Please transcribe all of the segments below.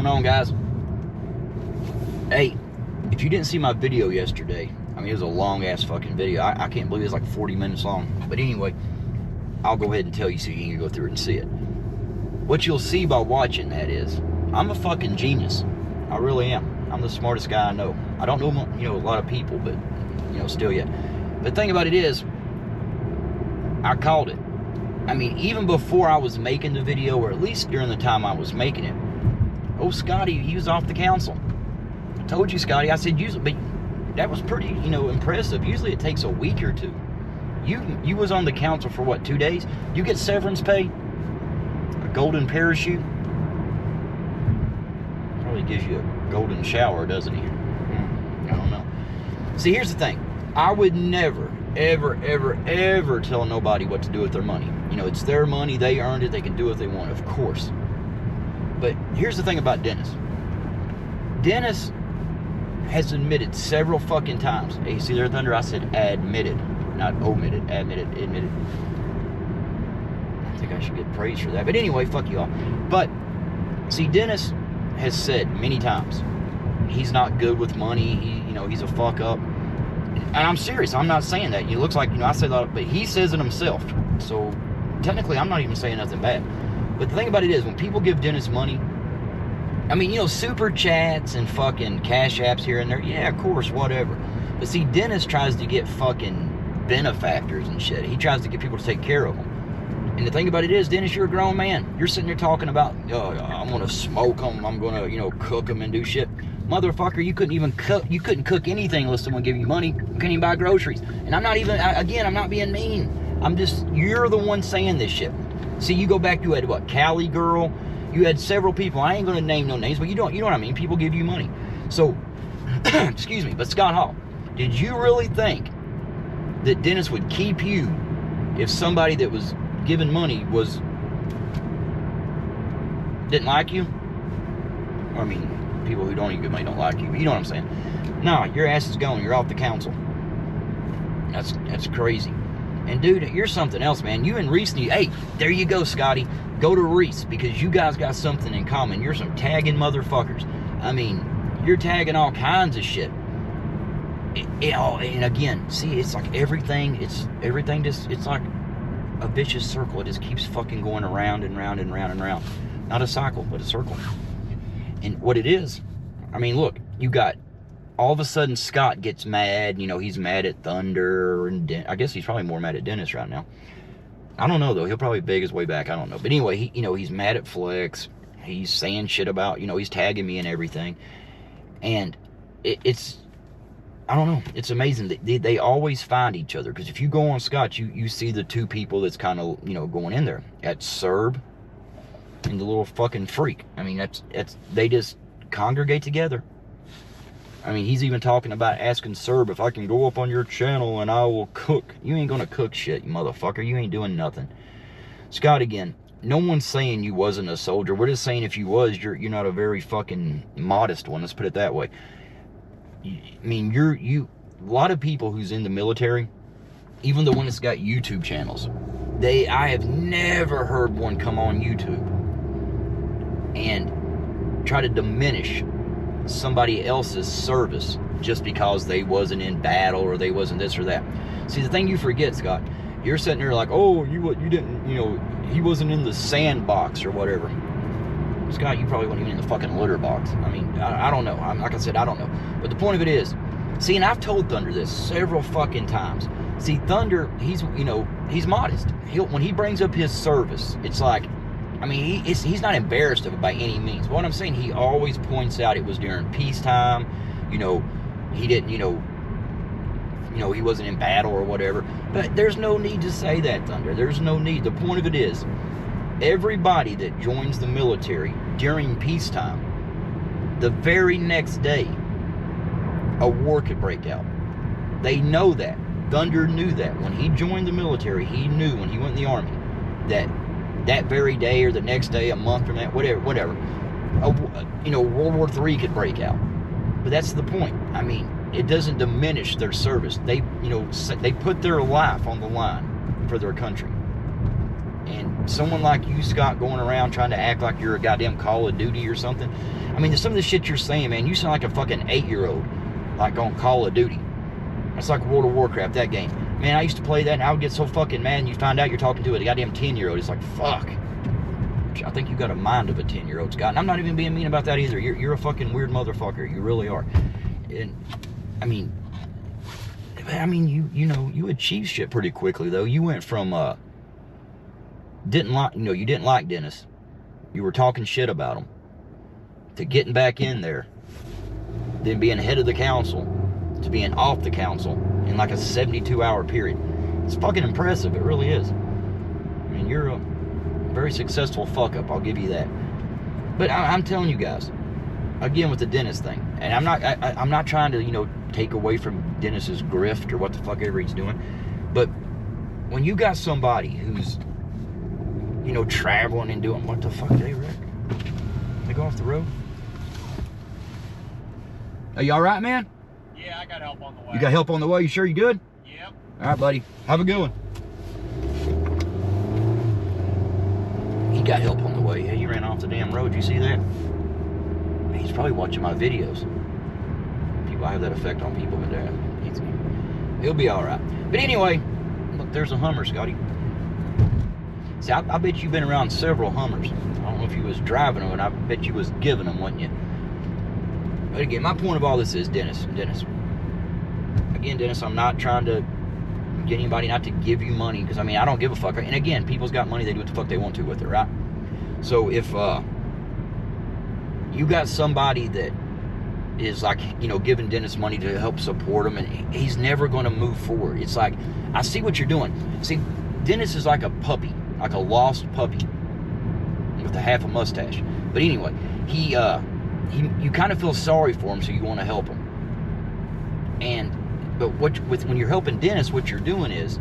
going on, guys? Hey, if you didn't see my video yesterday, I mean, it was a long-ass fucking video. I can't believe it was like 40 minutes long. But anyway, I'll go ahead and tell you so you can go through it and see it. What you'll see by watching that is, I'm a fucking genius. I really am. I'm the smartest guy I know. I don't know, a lot of people, but, still yet. The thing about it is, I called it. I mean, even before I was making the video, or at least during the time I was making it, oh, Scotty, he was off the council. I told you, Scotty, I said, but that was pretty, impressive. Usually it takes a week or two. You was on the council for what, 2 days? You get severance pay? A golden parachute? Probably gives you a golden shower, doesn't he? I don't know. See, here's the thing. I would never, ever, ever, ever tell nobody what to do with their money. It's their money. They earned it. They can do what they want, of course. But here's the thing about Dennis. Dennis has admitted several fucking times. Hey, you see there, Thunder? I said admitted, not omitted. Admitted. I think I should get praise for that. But anyway, fuck you all. But, see, Dennis has said many times, he's not good with money. He's a fuck up. And I'm serious. I'm not saying that. It looks like, I say that, but he says it himself. So, technically, I'm not even saying nothing bad. But the thing about it is, when people give Dennis money, I mean, super chats and fucking cash apps here and there, yeah, of course, whatever. But see, Dennis tries to get fucking benefactors and shit. He tries to get people to take care of him. And the thing about it is, Dennis, you're a grown man. You're sitting there talking about, I'm going to smoke them, I'm going to, cook them and do shit. Motherfucker, you couldn't even cook. You couldn't cook anything unless someone gave you money. You couldn't even buy groceries. And I'm not even, again, I'm not being mean. I'm just, you're the one saying this shit. See, you go back to, what, Cali Girl? You had several people. I ain't going to name no names, but you know what I mean. People give you money. So, excuse me, but Scott Hall, did you really think that Dennis would keep you if somebody that was giving money didn't like you? I mean, people who don't even give money don't like you, but you know what I'm saying. No, your ass is gone. You're off the council. That's crazy. And dude, you're something else, man. You and Reese need, hey, there you go, Scotty. Go to Reese, because you guys got something in common. You're some tagging motherfuckers. I mean, you're tagging all kinds of shit. And again, see, it's like everything it's like a vicious circle. It just keeps fucking going around and round and round and round. Not a cycle, but a circle. And what it is, I mean, look, you got, all of a sudden Scott gets mad. He's mad at Thunder, and I guess he's probably more mad at Dennis right now. I don't know, though. He'll probably beg his way back. I don't know. But anyway, he's mad at Flex. He's saying shit about, he's tagging me and everything. And it's, I don't know. It's amazing that they always find each other. Because if you go on Scott, you see the two people that's kind of, going in there. That's Serb and the little fucking freak. I mean, they just congregate together. I mean, he's even talking about asking Serb if I can go up on your channel and I will cook. You ain't gonna cook shit, you motherfucker. You ain't doing nothing. Scott, again, no one's saying you wasn't a soldier. We're just saying if you was, you're not a very fucking modest one. Let's put it that way. I mean, a lot of people who's in the military, even the one that's got YouTube channels, I have never heard one come on YouTube and try to diminish somebody else's service just because they wasn't in battle or they wasn't this or that. See, the thing you forget, Scott, you're sitting there like, oh, you didn't, he wasn't in the sandbox or whatever. Scott, you probably wasn't even in the fucking litter box. I mean, I don't know. Like I said, I don't know. But the point of it is, see, and I've told Thunder this several fucking times. See, Thunder, he's modest. When he brings up his service, it's like, I mean, he's not embarrassed of it by any means. What I'm saying, he always points out it was during peacetime. He didn't, he wasn't in battle or whatever. But there's no need to say that, Thunder. There's no need. The point of it is, everybody that joins the military during peacetime, the very next day, a war could break out. They know that. Thunder knew that. When he joined the military, he knew when he went in the Army that very day or the next day, a month from that, whatever, World War III could break out. But that's the point. I mean, it doesn't diminish their service. They put their life on the line for their country. And someone like you, Scott, going around trying to act like you're a goddamn Call of Duty or something. I mean, some of the shit you're saying, man, you sound like a fucking 8-year-old, like on Call of Duty. It's like World of Warcraft, that game. Man, I used to play that, and I would get so fucking mad, and you find out you're talking to a goddamn 10-year-old. It's like, fuck. I think you got a mind of a 10-year-old, Scott. And I'm not even being mean about that either. You're a fucking weird motherfucker. You really are. And, I mean, you achieved shit pretty quickly, though. You went from, you didn't like Dennis. You were talking shit about him. To getting back in there. Then being head of the council. To being off the council in like a 72-hour period. It's fucking impressive. It really is. I mean, you're a very successful fuck up. I'll give you that. But I'm telling you guys, again with the Dennis thing, and I'm not trying to take away from Dennis's grift or what the fuck ever he's doing, but when you got somebody who's traveling and doing what the fuck they wreck, they go off the road. Are you all right, man? Yeah, I got help on the way. You got help on the way? You sure you good? Yep. All right, buddy. Have a good one. He got help on the way. Yeah, he ran off the damn road. You see that? He's probably watching my videos. People, I have that effect on people, but he'll be all right. But anyway, look, there's a Hummer, Scotty. See, I bet you've been around several Hummers. I don't know if you was driving them, and I bet you was giving them, wasn't you? But again, my point of all this is, Dennis. Again, Dennis, I'm not trying to get anybody not to give you money, because, I mean, I don't give a fuck. And again, people's got money, they do what the fuck they want to with it, right? So if you got somebody that is like, giving Dennis money to help support him, and he's never going to move forward. It's like, I see what you're doing. See, Dennis is like a puppy, like a lost puppy with a half a mustache. But anyway, you kind of feel sorry for him, so you want to help him. But when you're helping Dennis, what you're doing is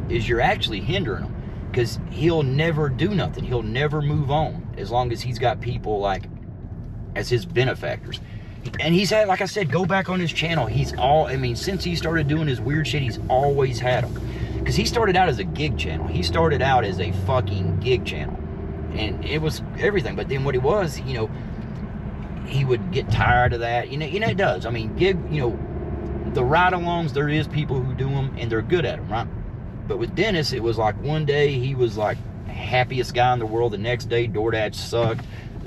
you're actually hindering him, because he'll never do nothing. He'll never move on as long as he's got people like as his benefactors. And he's had, like I said, go back on his channel. Since he started doing his weird shit, he's always had them. Because he started out as a gig channel. He started out as a fucking gig channel. And it was everything. But then what it was, he would get tired of that. It does. I mean, gig, the ride-alongs, there is people who do them, and they're good at them, right? But with Dennis, it was like one day he was like happiest guy in the world. The next day, DoorDash sucked.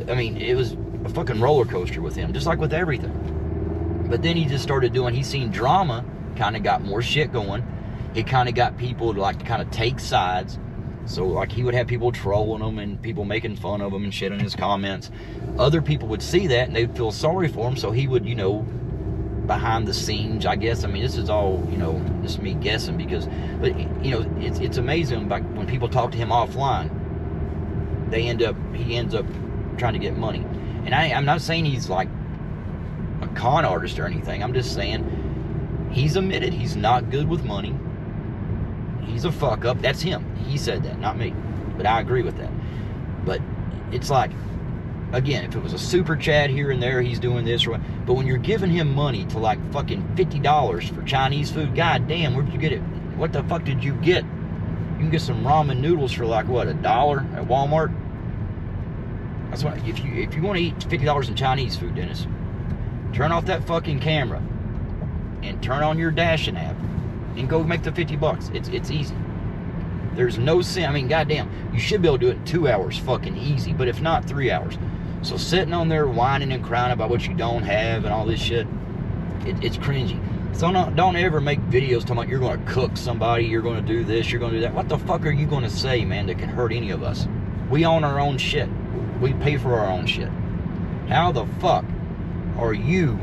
I mean, it was a fucking roller coaster with him, just like with everything. But then he just started he's seen drama, kind of got more shit going. It kind of got people to like kind of take sides. So like he would have people trolling him and people making fun of him and shit in his comments. Other people would see that and they'd feel sorry for him, so he would, behind the scenes, I guess. I mean, this is all, this is me guessing, but it's amazing. Like when people talk to him offline, he ends up trying to get money. And I'm not saying he's like a con artist or anything. I'm just saying he's admitted he's not good with money. He's a fuck up. That's him. He said that, not me. But I agree with that. But it's like, again, if it was a super chat here and there, he's doing this or what. But when you're giving him money to like fucking $50 for Chinese food, god damn, where'd you get it? What the fuck did you get? You can get some ramen noodles for like what, $1 at Walmart? That's what, if you want to eat $50 in Chinese food, Dennis, turn off that fucking camera and turn on your Dashin app and go make the $50. It's easy. There's no sin. I mean, goddamn, you should be able to do it in 2 hours fucking easy, but if not, 3 hours. So sitting on there whining and crying about what you don't have and all this shit, it's cringy. So don't ever make videos talking about you're going to cook somebody, you're going to do this, you're going to do that. What the fuck are you going to say, man, that can hurt any of us? We own our own shit. We pay for our own shit. How the fuck are you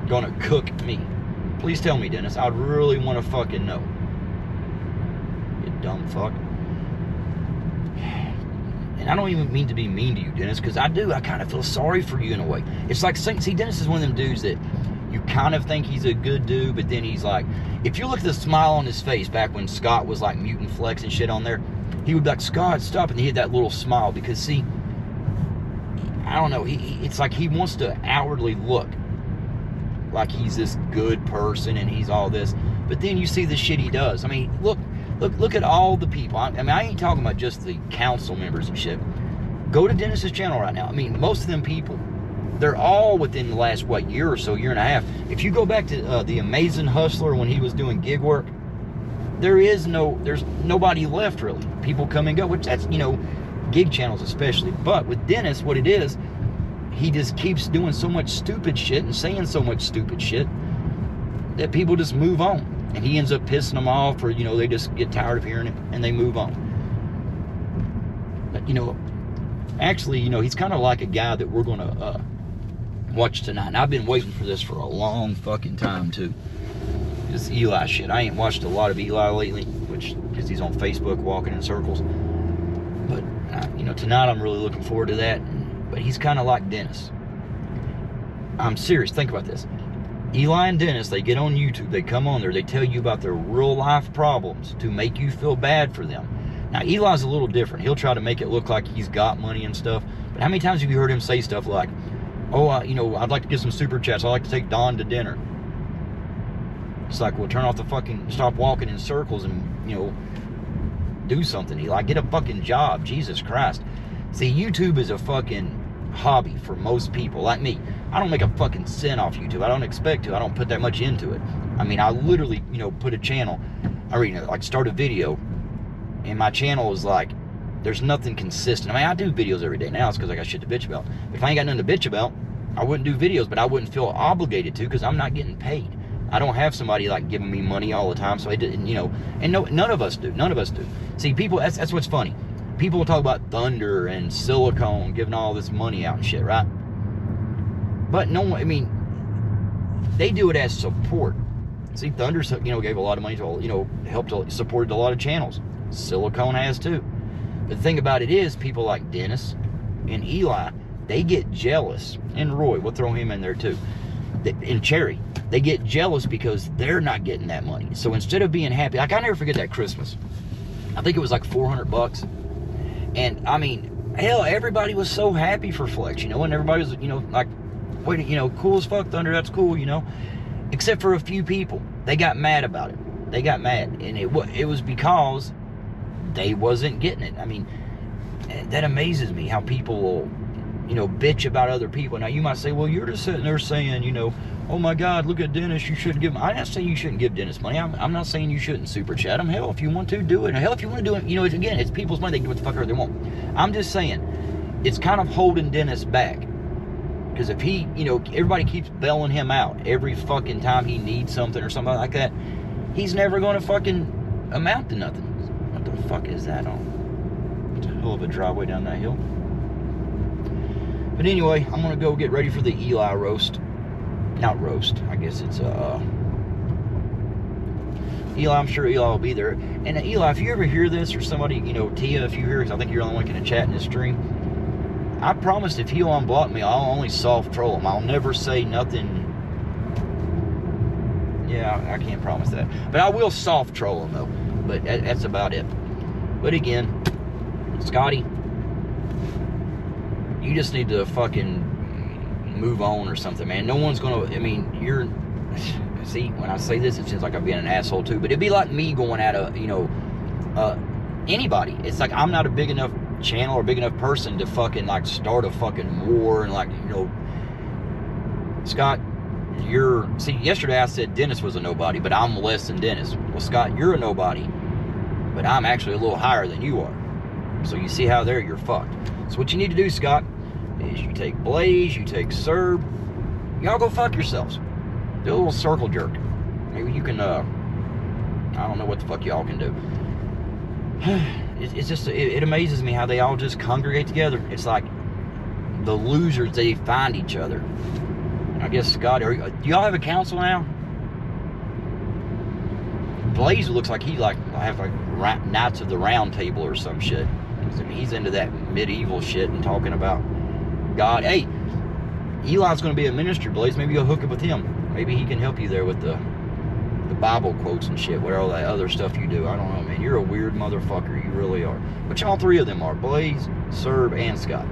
going to cook me? Please tell me, Dennis. I'd really want to fucking know. You dumb fuck. And I don't even mean to be mean to you, Dennis, because I do. I kind of feel sorry for you in a way. It's like, see, Dennis is one of them dudes that you kind of think he's a good dude, but then he's like, if you look at the smile on his face back when Scott was like mutant flex and shit on there, he would be like, Scott, stop, and he had that little smile because, see, I don't know, it's like he wants to outwardly look like he's this good person and he's all this, but then you see the shit he does. I mean, look, Look at all the people. I mean, I ain't talking about just the council members and shit. Go to Dennis's channel right now. I mean, most of them people, they're all within the last, what, year or so, year and a half. If you go back to the Amazing Hustler when he was doing gig work, there's nobody left really. People come and go, which that's, gig channels especially. But with Dennis, what it is, he just keeps doing so much stupid shit and saying so much stupid shit that people just move on. And he ends up pissing them off, or, they just get tired of hearing it and they move on. But, actually, he's kind of like a guy that we're going to watch tonight. And I've been waiting for this for a long fucking time, too. This Eli shit. I ain't watched a lot of Eli lately, because he's on Facebook walking in circles. But, tonight I'm really looking forward to that. But he's kind of like Dennis. I'm serious. Think about this. Eli and Dennis, they get on YouTube. They come on there. They tell you about their real life problems to make you feel bad for them. Now, Eli's a little different. He'll try to make it look like he's got money and stuff. But how many times have you heard him say stuff like, oh, I'd like to get some super chats. I'd like to take Don to dinner. It's like, well, turn off the fucking, stop walking in circles and, do something, Eli. Get a fucking job. Jesus Christ. See, YouTube is a fucking hobby for most people, like me. I don't make a fucking cent off YouTube. I don't expect to. I don't put that much into it. I mean, I literally, put a channel, start a video, and my channel is like, there's nothing consistent. I mean, I do videos every day now. It's because I got shit to bitch about. If I ain't got nothing to bitch about, I wouldn't do videos, but I wouldn't feel obligated to, because I'm not getting paid. I don't have somebody like giving me money all the time, so I didn't, and no, none of us do. None of us do. See, people, that's what's funny. People will talk about Thunder and Silicone giving all this money out and shit, right? But no one, I mean, they do it as support. See, Thunder, gave a lot of money to, helped, supported a lot of channels. Silicone has too. But the thing about it is, people like Dennis and Eli, they get jealous. And Roy, we'll throw him in there too. And Cherry, they get jealous because they're not getting that money. So instead of being happy, like, I never forget that Christmas. I think it was like $400. And I mean, hell, everybody was so happy for Flex, and everybody was, like, wait, cool as fuck, Thunder, that's cool, except for a few people. They got mad about it. They got mad, and it was because they wasn't getting it. I mean, that amazes me how people will, bitch about other people. Now, you might say, well, you're just sitting there saying, oh my God, look at Dennis, you shouldn't give him. I'm not saying you shouldn't give Dennis money. I'm not saying you shouldn't super chat him. Hell, if you want to, do it. And hell, if you want to do it, again, it's people's money. They can do what the fuck they want. I'm just saying, it's kind of holding Dennis back. Because if he, everybody keeps bailing him out every fucking time he needs something or something like that, he's never going to fucking amount to nothing. What the fuck is that on? It's a hell of a driveway down that hill. But anyway, I'm going to go get ready for the Eli roast. Not roast, I guess it's Eli, I'm sure Eli will be there. And Eli, if you ever hear this, or somebody, Tia, if you hear this, I think you're the only one going to chat in this stream. I promised if he'll unblock me, I'll only soft troll him. I'll never say nothing. Yeah, I can't promise that. But I will soft troll him, though. But that's about it. But again, Scotty, you just need to fucking move on or something, man. No one's going to, I mean, you're, see, when I say this, it seems like I'm being an asshole, too. But it'd be like me going at anybody. It's like I'm not a big enough channel or big enough person to fucking like start a fucking war and like, Scott, see, yesterday I said Dennis was a nobody, but I'm less than Dennis. Well, Scott, you're a nobody, but I'm actually a little higher than you are. So you see how there you're fucked. So what you need to do, Scott, is you take Blaze, you take Serb, y'all go fuck yourselves. Do a little circle jerk. Maybe you can, I don't know what the fuck y'all can do. It's just, it amazes me how they all just congregate together. It's like the losers, they find each other. I guess, Scott, do y'all have a council now? Blaze looks like he have like Knights of the Round Table or some shit. I mean, he's into that medieval shit and talking about God. Hey, Eli's going to be a minister, Blaze. Maybe you'll hook up with him. Maybe he can help you there with the Bible quotes and shit, whatever all that other stuff you do. I don't know, man. You're a weird motherfucker. You really are. But all three of them are. Blaze, Serb, and Scott.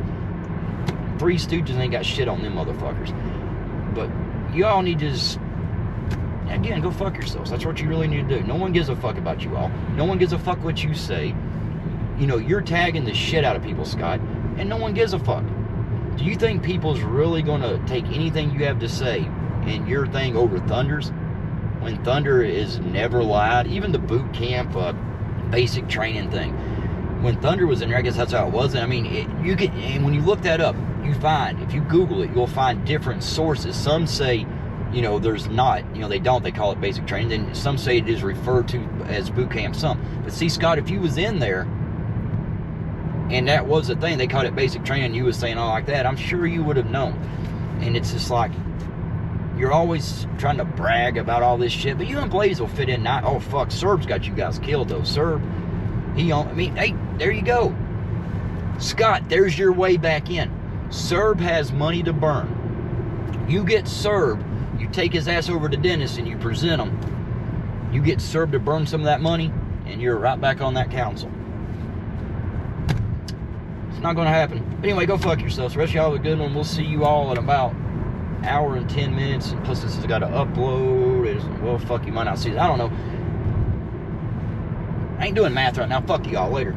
Three Stooges ain't got shit on them motherfuckers. But y'all need to just Again, go fuck yourselves. That's what you really need to do. No one gives a fuck about you all. No one gives a fuck what you say. You know, you're tagging the shit out of people, Scott, and no one gives a fuck. Do you think people's really going to take anything you have to say and your thing over Thunder's? When Thunder is never lied, even the boot camp basic training thing. When Thunder was in there, I guess that's how it was. I mean, and when you look that up, you find, if you Google it, you'll find different sources. Some say, you know, there's not, you know, they call it basic training. Then some say it is referred to as boot camp, some. But see, Scott, if you was in there and that was the thing, they called it basic training, you was saying all like that, I'm sure you would have known. And it's just like, you're always trying to brag about all this shit, but you and Blaze will fit in. Not, oh fuck, Serb's got you guys killed though. Serb, hey, there you go. Scott, there's your way back in. Serb has money to burn. You get Serb, you take his ass over to Dennis and you present him. You get Serb to burn some of that money, and you're right back on that council. It's not going to happen. But anyway, go fuck yourselves. The rest of y'all have a good one. We'll see you all in about an hour and 10 minutes. And plus, this has got to upload. Well, fuck, you might not see it. I don't know. I ain't doing math right now. Fuck y'all. Later.